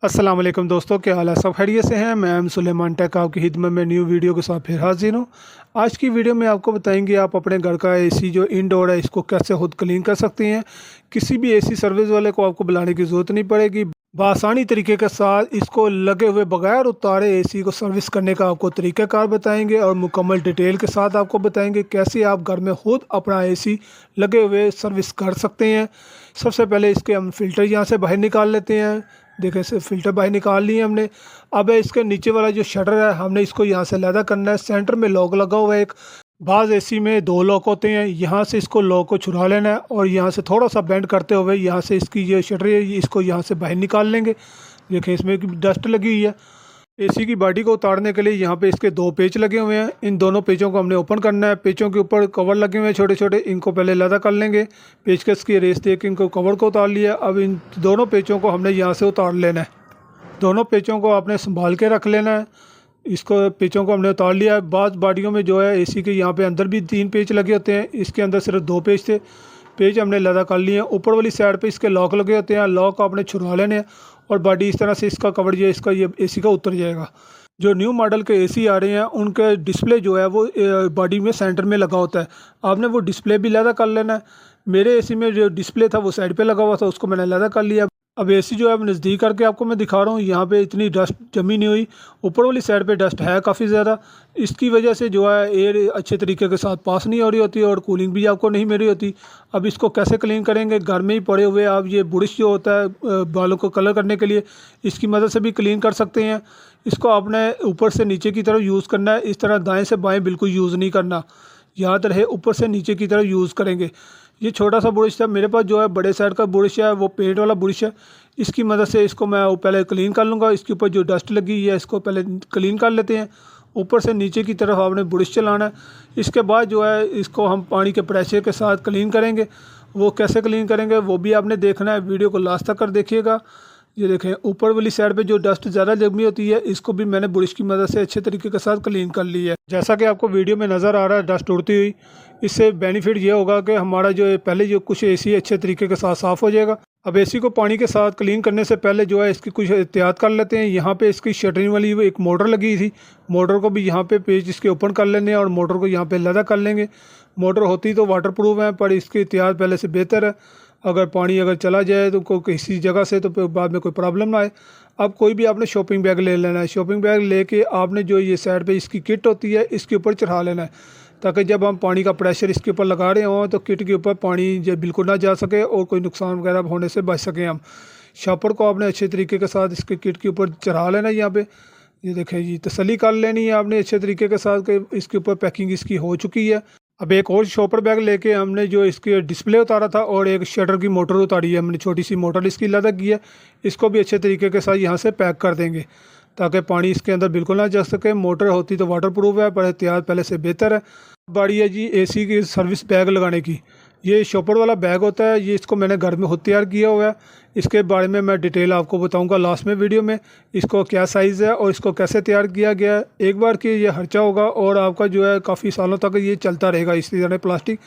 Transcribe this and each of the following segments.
अस्सलाम वालेकुम दोस्तों, क्या हाल है? सब खैरियत से हैं। मैं एम सुलेमान टेक आपकी खिदमत में न्यू वीडियो के साथ फिर हाजिर हूँ। आज की वीडियो में आपको बताएंगे आप अपने घर का एसी जो इंडोर है इसको कैसे खुद क्लीन कर सकते हैं। किसी भी एसी सर्विस वाले को आपको बुलाने की ज़रूरत नहीं पड़ेगी। बआसानी तरीके के साथ इसको लगे हुए बगैर उतारे एसी को सर्विस करने का आपको तरीक़ाकार बताएंगे और मुकम्मल डिटेल के साथ आपको बताएंगे कैसे आप घर में खुद अपना एसी लगे हुए सर्विस कर सकते हैं। सबसे पहले इसके हम फ़िल्टर यहाँ से बाहर निकाल लेते हैं। देखें से फ़िल्टर बाहर निकाल लिए हमने। अब इसके नीचे वाला जो शटर है हमने इसको यहाँ से अलहदा करना है। सेंटर में लॉक लगा हुआ है एक। बाज़ एसी में दो लॉक होते हैं। यहाँ से इसको लॉक को छुड़ा लेना है और यहाँ से थोड़ा सा बेंड करते हुए यहाँ से इसकी ये शटर है इसको यहाँ से बाहर निकाल लेंगे। देखें इसमें डस्ट लगी हुई है। एसी की बॉडी को उतारने के लिए यहाँ पे इसके दो पेच लगे हुए हैं। इन दोनों पेचों को हमने ओपन करना है। पेचों के ऊपर कवर लगे हुए हैं छोटे छोटे, इनको पहले अलग कर लेंगे। पेचकस की रेस दे के इनको कवर को उतार लिया। अब इन दोनों पेचों को हमने यहाँ से उतार लेना है। दोनों पेचों को आपने संभाल के रख लेना है। इसको पेचों को हमने उतार लिया है। बाद बॉडियों में जो है एसी के यहाँ पे अंदर भी 3 पेच लगे होते हैं, इसके अंदर सिर्फ 2 पेच थे। पेज हमने लदा कर लिए हैं। ऊपर वाली साइड पे इसके लॉक लगे होते हैं, लॉक आपने छुड़ा लेने हैं और बॉडी इस तरह से इसका कवर जो है इसका ये एसी का उतर जाएगा। जो न्यू मॉडल के एसी आ रहे हैं उनके डिस्प्ले जो है वो बॉडी में सेंटर में लगा होता है। आपने वो डिस्प्ले भी लदा कर लेना है। मेरे एसी में जो डिस्प्ले था वो साइड पे लगा हुआ था, उसको मैंने लदा कर लिया। अब एसी जो है अब नज़दीक करके आपको मैं दिखा रहा हूँ। यहाँ पे इतनी डस्ट जमी नहीं हुई। ऊपर वाली साइड पे डस्ट है काफ़ी ज़्यादा। इसकी वजह से जो है एयर अच्छे तरीके के साथ पास नहीं हो रही होती और कूलिंग भी आपको नहीं मिल रही होती। अब इसको कैसे क्लीन करेंगे? घर में ही पड़े हुए आप ये ब्रश जो होता है बालों को कलर करने के लिए, इसकी मदद से भी क्लीन कर सकते हैं। इसको आपने ऊपर से नीचे की तरफ यूज़ करना है। इस तरह दाएँ से बाएँ बिल्कुल यूज़ नहीं करना। याद रहे ऊपर से नीचे की तरफ यूज़ करेंगे। ये छोटा सा बुरश था मेरे पास, जो है बड़े साइड का बुरश है वो पेंट वाला बुरश है। इसकी मदद से इसको मैं पहले क्लीन कर लूँगा। इसके ऊपर जो डस्ट लगी है इसको पहले क्लीन कर लेते हैं। ऊपर से नीचे की तरफ आपने बुरश चलाना है। इसके बाद जो है इसको हम पानी के प्रेशर के साथ क्लीन करेंगे। वो कैसे क्लीन करेंगे वो भी आपने देखना है, वीडियो को लास्ट तक कर देखिएगा। ये देखें ऊपर वाली साइड पे जो डस्ट ज़्यादा जमी होती है इसको भी मैंने बुरश की मदद से अच्छे तरीके के साथ क्लीन कर ली है। जैसा कि आपको वीडियो में नज़र आ रहा है डस्ट उड़ती हुई, इससे बेनिफिट ये होगा कि हमारा जो पहले जो कुछ एसी अच्छे तरीके के साथ साफ़ हो जाएगा। अब एसी को पानी के साथ क्लीन करने से पहले जो है इसकी कुछ एहतियात कर लेते हैं। यहाँ पे इसकी शटरिंग वाली एक मोटर लगी थी, मोटर को भी यहाँ पे पेज इसके ओपन कर लेने और मोटर को यहाँ पे लदा कर लेंगे। मोटर होती तो वाटर प्रूफ है पर इसकी एहतियात पहले से बेहतर है। अगर पानी अगर चला जाए तो किसी जगह से तो बाद में कोई प्रॉब्लम ना आए। अब कोई भी आपने शॉपिंग बैग ले लेना है। शॉपिंग बैग लेके आपने जो ये साइड पे इसकी किट होती है इसके ऊपर चढ़ा लेना है, ताकि जब हम पानी का प्रेशर इसके ऊपर लगा रहे हों तो किट के ऊपर पानी जो बिल्कुल ना जा सके और कोई नुकसान वगैरह होने से बच सकें हम। शॉपर को आपने अच्छे तरीके के साथ इसके किट के ऊपर चढ़ा लेना है। यहाँ पे ये देखें जी, तसल्ली कर लेनी है आपने अच्छे तरीके के साथ कि इसके ऊपर पैकिंग इसकी हो चुकी है। अब एक और शॉपर बैग लेके हमने जो इसके डिस्प्ले उतारा था और एक शटर की मोटर उतारी है हमने, छोटी सी मोटर इसकी लदा की है। इसको भी अच्छे तरीके के साथ यहाँ से पैक कर देंगे ताकि पानी इसके अंदर बिल्कुल ना जा सके। मोटर होती तो वाटर प्रूफ है पर एहतियात पहले से बेहतर है। बारी है जी एसी की सर्विस बैग लगाने की। ये शॉपर वाला बैग होता है, ये इसको मैंने घर में खुद तैयार किया हुआ है। इसके बारे में मैं डिटेल आपको बताऊंगा लास्ट में वीडियो में, इसको क्या साइज़ है और इसको कैसे तैयार किया गया है। एक बार कि ये खर्चा होगा और आपका जो है काफ़ी सालों तक ये चलता रहेगा। इसी तरह प्लास्टिक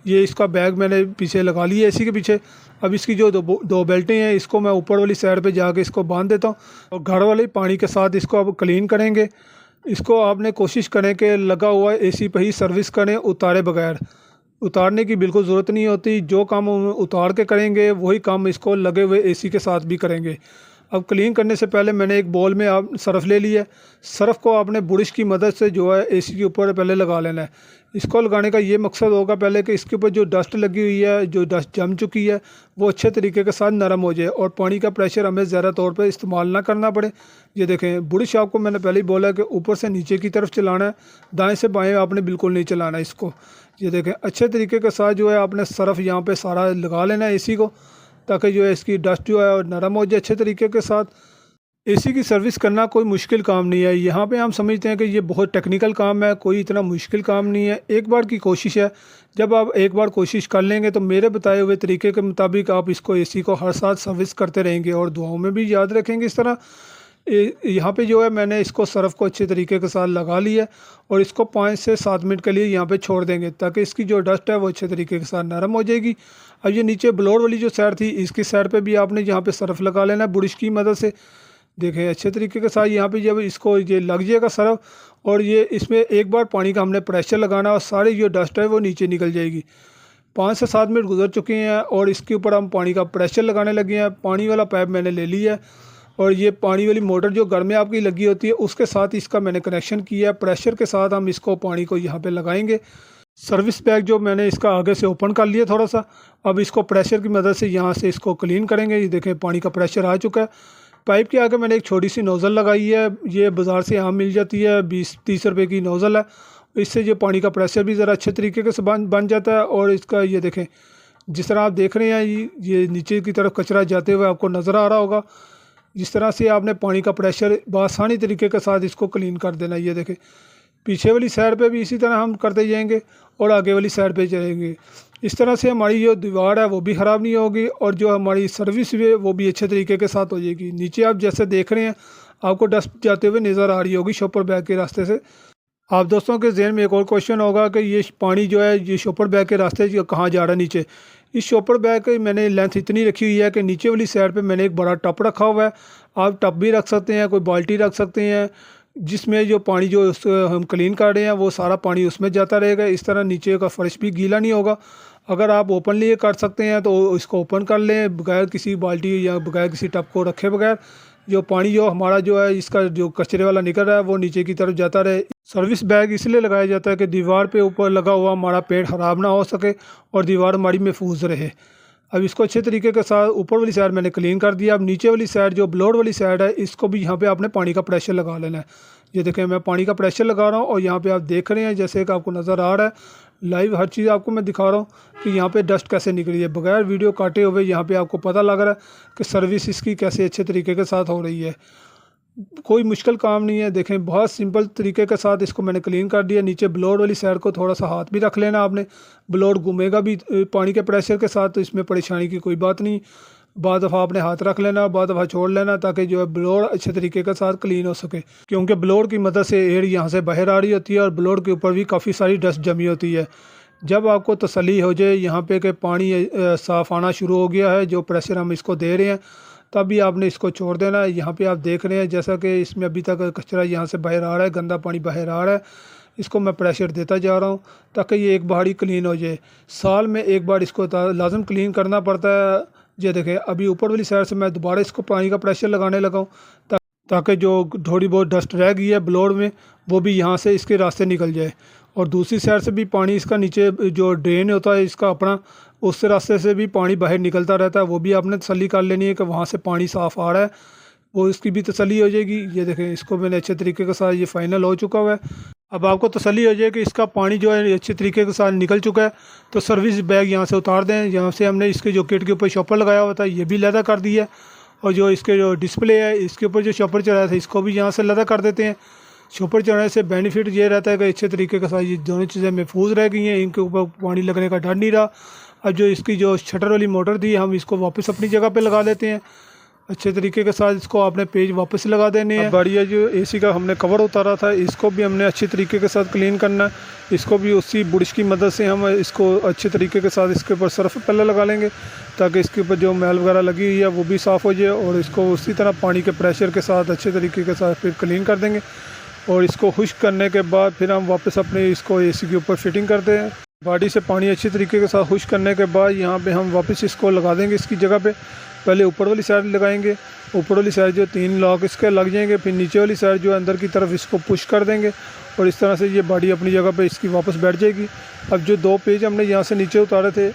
ये इसका बैग मैंने पीछे लगा लिया है एसी के पीछे। अब इसकी जो दो बेल्टें हैं इसको मैं ऊपर वाली साइड पे जाके इसको बांध देता हूँ और घर वाले पानी के साथ इसको अब क्लीन करेंगे। इसको आपने कोशिश करें कि लगा हुआ एसी पे ही सर्विस करें, उतारे बगैर। उतारने की बिल्कुल ज़रूरत नहीं होती। जो काम हम उतार के करेंगे वही काम इसको लगे हुए एसी के साथ भी करेंगे। अब क्लीन करने से पहले मैंने एक बॉल में आप सरफ़ ले लिया है। सरफ़ को आपने बुरश की मदद से जो है एसी के ऊपर पहले लगा लेना है। इसको लगाने का ये मकसद होगा पहले कि इसके ऊपर जो डस्ट लगी हुई है, जो डस्ट जम चुकी है, वो अच्छे तरीके के साथ नरम हो जाए और पानी का प्रेशर हमें ज़्यादा तौर पर इस्तेमाल ना करना पड़े। ये देखें बुरश आपको मैंने पहले ही बोला कि ऊपर से नीचे की तरफ चलाना है, दाएँ से बाएँ आपने बिल्कुल नहीं चलाना इसको। ये देखें अच्छे तरीके के साथ जो है आपने सरफ़ यहाँ पे सारा लगा लेना है एसी को, ताकि जो है इसकी डस्ट जो है नरम हो जाए अच्छे तरीके के साथ। एसी की सर्विस करना कोई मुश्किल काम नहीं है। यहाँ पे हम समझते हैं कि ये बहुत टेक्निकल काम है, कोई इतना मुश्किल काम नहीं है। एक बार की कोशिश है। जब आप एक बार कोशिश कर लेंगे तो मेरे बताए हुए तरीके के मुताबिक आप इसको एसी को हर साल सर्विस करते रहेंगे और दुआओं में भी याद रखेंगे इस तरह। यहाँ पे जो है मैंने इसको सरफ़ को अच्छे तरीके के साथ लगा लिया और इसको 5 से 7 मिनट के लिए यहाँ पे छोड़ देंगे ताकि इसकी जो डस्ट है वो अच्छे तरीके के साथ नरम हो जाएगी। अब ये नीचे ब्लोअर वाली जो साइड थी इसकी साइड पे भी आपने यहाँ पे सरफ़ लगा लेना है बुरश की मदद से। देखें अच्छे तरीके के साथ यहाँ पे जब इसको ये लग जाएगा सरफ, और ये इसमें एक बार पानी का हमने प्रेशर लगाना और सारी जो डस्ट है वो नीचे निकल जाएगी। 5 से 7 मिनट गुजर चुके हैं और इसके ऊपर हम पानी का प्रेशर लगाने लगे हैं। पानी वाला पाइप मैंने ले लिया है और ये पानी वाली मोटर जो घर में आपकी लगी होती है उसके साथ इसका मैंने कनेक्शन किया है। प्रेशर के साथ हम इसको पानी को यहाँ पे लगाएंगे। सर्विस बैग जो मैंने इसका आगे से ओपन कर लिया थोड़ा सा, अब इसको प्रेशर की मदद से यहाँ से इसको क्लीन करेंगे। ये देखें पानी का प्रेशर आ चुका है। पाइप के आगे मैंने एक छोटी सी नोज़ल लगाई है, ये बाज़ार से आम मिल जाती है, 20-30 रुपए की नोज़ल है। इससे जो पानी का प्रेशर भी ज़रा अच्छे तरीके से बन जाता है। और इसका ये देखें जिस तरह आप देख रहे हैं ये नीचे की तरफ कचरा जाते हुए आपको नज़र आ रहा होगा। जिस तरह से आपने पानी का प्रेशर बआसानी तरीके के साथ इसको क्लीन कर देना। ये देखें पीछे वाली साइड पे भी इसी तरह हम करते जाएंगे और आगे वाली साइड पे चलेंगे। इस तरह से हमारी जो दीवार है वो भी ख़राब नहीं होगी और जो हमारी सर्विस है वो भी अच्छे तरीके के साथ हो जाएगी। नीचे आप जैसे देख रहे हैं आपको डस्ट जाते हुए नज़र आ रही होगी शॉपर बैग के रास्ते से। आप दोस्तों के जहन में एक और क्वेश्चन होगा कि ये पानी जो है ये शॉपर बैग के रास्ते से कहाँ जा रहा है नीचे। इस शॉपर बैग की मैंने लेंथ इतनी रखी हुई है कि नीचे वाली साइड पे मैंने एक बड़ा टब रखा हुआ है। आप टब भी रख सकते हैं, कोई बाल्टी रख सकते हैं, जिसमें जो पानी जो हम क्लीन कर रहे हैं वो सारा पानी उसमें जाता रहेगा। इस तरह नीचे का फर्श भी गीला नहीं होगा। अगर आप ओपनली ये कर सकते हैं तो इसको ओपन कर लें बगैर किसी बाल्टी या बगैर किसी टब को रखे बगैर। जो पानी जो हमारा जो है इसका जो कचरे वाला निकल रहा है वो नीचे की तरफ जाता रहे। सर्विस बैग इसलिए लगाया जाता है कि दीवार पे ऊपर लगा हुआ हमारा पेंट ख़राब ना हो सके और दीवार हमारी महफूज रहे। अब इसको अच्छे तरीके के साथ ऊपर वाली साइड मैंने क्लीन कर दिया। अब नीचे वाली साइड जो ब्लोड वाली साइड है इसको भी यहाँ पे आपने पानी का प्रेशर लगा लेना है। ये देखें मैं पानी का प्रेशर लगा रहा हूँ और यहाँ पे आप देख रहे हैं जैसे कि आपको नज़र आ रहा है लाइव हर चीज़ आपको मैं दिखा रहा हूँ कि यहाँ पे डस्ट कैसे निकली है। बगैर वीडियो काटे हुए यहाँ पे आपको पता लग रहा है कि सर्विस इसकी कैसे अच्छे तरीके के साथ हो रही है। कोई मुश्किल काम नहीं है। देखें बहुत सिंपल तरीके के साथ इसको मैंने क्लीन कर दिया। नीचे ब्लोड वाली साइड को थोड़ा सा हाथ भी रख लेना आपने, ब्लोड घूमेगा भी पानी के प्रेशर के साथ, तो इसमें परेशानी की कोई बात नहीं। बाद दफ़ा आपने हाथ रख लेना, बाद दफ़ा छोड़ लेना ताकि जो है ब्लोड अच्छे तरीके के साथ क्लीन हो सके, क्योंकि ब्लोड की मदद से एयर यहाँ से बाहर आ रही होती है और ब्लोड के ऊपर भी काफ़ी सारी डस्ट जमी होती है। जब आपको तसल्ली हो जाए यहाँ पे कि पानी साफ़ आना शुरू हो गया है, जो प्रेशर हम इसको दे रहे हैं, तभी आपने इसको छोड़ देना है। यहाँ पे आप देख रहे हैं जैसा कि इसमें अभी तक कचरा यहाँ से बाहर आ रहा है, गंदा पानी बाहर आ रहा है। इसको मैं प्रेशर देता जा रहा हूँ ताकि ये एक बार ही क्लीन हो जाए। साल में एक बार इसको लाजम क्लीन करना पड़ता है। ये देखें अभी ऊपर वाली साइड से मैं दोबारा इसको पानी का प्रेशर लगाने लगा हूँ ताकि जो थोड़ी बहुत डस्ट रह गई है ब्लोड में वो भी यहाँ से इसके रास्ते निकल जाए। और दूसरी साइड से भी पानी इसका नीचे जो ड्रेन होता है इसका अपना, उस रास्ते से भी पानी बाहर निकलता रहता है। वो भी आपने तसल्ली कर लेनी है कि वहाँ से पानी साफ़ आ रहा है, वो इसकी भी तसल्ली हो जाएगी। ये देखें इसको मैंने अच्छे तरीके के साथ ये फाइनल हो चुका हुआ है। अब आपको तसल्ली हो जाए कि इसका पानी जो है अच्छे तरीके के साथ निकल चुका है, तो सर्विस बैग यहाँ से उतार दें। यहाँ से हमने इसके जो किट के ऊपर शॉपर लगाया हुआ था ये भी लदा कर दिया, और जो इसके जो डिस्प्ले है इसके ऊपर जो शॉपर चढ़ाया था इसको भी यहाँ से लदा कर देते हैं। शॉपर चढ़ाने से बेनिफिट ये रहता है कि अच्छे तरीके के साथ ये दोनों चीज़ें महफूज रह गई हैं, इनके ऊपर पानी लगने का डर नहीं रहा। अब जो इसकी जो शटर वाली मोटर थी हम इसको वापस अपनी जगह पे लगा लेते हैं। अच्छे तरीके के साथ इसको आपने पेज वापस लगा देने हैं। बढ़िया जो एसी का हमने कवर उतारा था इसको भी हमने अच्छे तरीके के साथ क्लीन करना है। इसको भी उसी बुरश की मदद से हम इसको अच्छे तरीके के साथ इसके ऊपर सर्फ पहले लगा लेंगे ताकि इसके ऊपर जो मैल वगैरह लगी हुई है वो भी साफ़ हो जाए, और इसको उसी तरह पानी के प्रेशर के साथ अच्छे तरीके के साथ फिर क्लीन कर देंगे। और इसको खुश्क करने के बाद फिर हम वापस अपने इसको एसी के ऊपर फिटिंग करते हैं। बॉडी से पानी अच्छी तरीके के साथ खुश्क करने के बाद यहाँ पे हम वापस इसको लगा देंगे इसकी जगह पे। पहले ऊपर वाली साइड लगाएंगे, ऊपर वाली साइड जो 3 लॉक इसके लग जाएंगे, फिर नीचे वाली साइड जो अंदर की तरफ इसको पुश कर देंगे और इस तरह से ये बॉडी अपनी जगह पे इसकी वापस बैठ जाएगी। अब जो 2 पेज हमने यहाँ से नीचे उतारे थे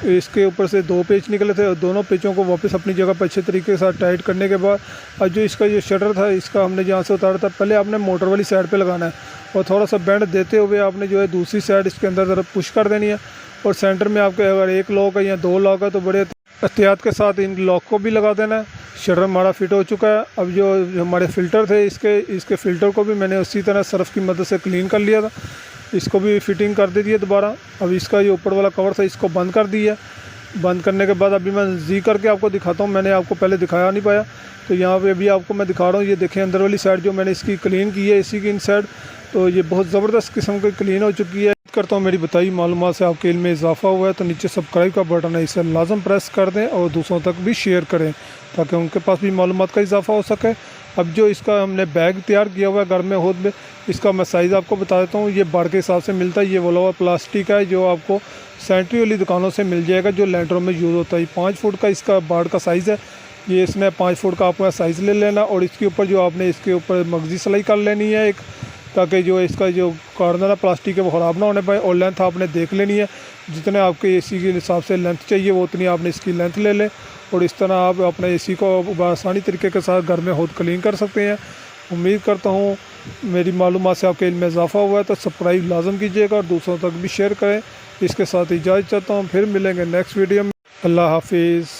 इसके ऊपर से 2 पेज निकले थे, और दोनों पेजों को वापस अपनी जगह पर अच्छे तरीके के साथ टाइट करने के बाद अब जो इसका जो शटर था इसका हमने जहाँ से उतारा था पहले आपने मोटर वाली साइड पे लगाना है, और थोड़ा सा बेंड देते हुए आपने जो है दूसरी साइड इसके अंदर तरफ पुश कर देनी है। और सेंटर में आपके अगर 1 लॉक है या 2 लॉक है तो बड़े एहतियात के साथ इन लॉक को भी लगा देना है। शटर हमारा फिट हो चुका है। अब जो हमारे फ़िल्टर थे इसके फ़िल्टर को भी मैंने उसी तरह सर्फ की मदद से क्लीन कर लिया था, इसको भी फिटिंग कर दे दिया दोबारा। अब इसका जो ऊपर वाला कवर था इसको बंद कर दिया। बंद करने के बाद अभी मैं जी करके आपको दिखाता हूँ, मैंने आपको पहले दिखाया नहीं पाया, तो यहाँ पे अभी आपको मैं दिखा रहा हूँ। ये देखें अंदर वाली साइड जो मैंने इसकी क्लीन की है इसी की इन साइड, तो ये बहुत ज़बरदस्त किस्म की क्लीन हो चुकी है। करता हूँ मेरी बताई मालूमात से आपके इल्म में इजाफा हुआ है, तो नीचे सब्सक्राइब का बटन है इसे लाजम प्रेस कर दें और दूसरों तक भी शेयर करें ताकि उनके पास भी मालूमात का इजाफा हो सके। अब जो इसका हमने बैग तैयार किया हुआ है घर में खुद में, इसका मैं साइज़ आपको बता देता हूँ। ये बाड़ के हिसाब से मिलता है, ये बोला हुआ प्लास्टिक है जो आपको सेंट्री वाली दुकानों से मिल जाएगा, जो लैंटरों में यूज़ होता है। 5 फुट का इसका बाड़ का साइज़ है। ये इसमें 5 फुट का आपका साइज़ ले लेना, और इसके ऊपर जो आपने इसके ऊपर मगजी सिलाई कर लेनी है एक, ताकि जो इसका जो कॉर्नर है प्लास्टिक है वो ख़राब ना होने पाए। और लेंथ आपने देख लेनी है, जितने आपके एसी के हिसाब से लेंथ चाहिए वो उतनी आपने इसकी लेंथ ले लें, और इस तरह आप अपने एसी को आसानी तरीके के साथ घर में खुद क्लीन कर सकते हैं। उम्मीद करता हूँ मेरी मालूमात से आपके इल्म में इजाफ़ा हुआ है, तो सब्सक्राइब लाजम कीजिएगा और दूसरों तक भी शेयर करें। इसके साथ इजाज़त चाहता हूँ, फिर मिलेंगे नेक्स्ट वीडियो में। अल्लाह हाफिज़।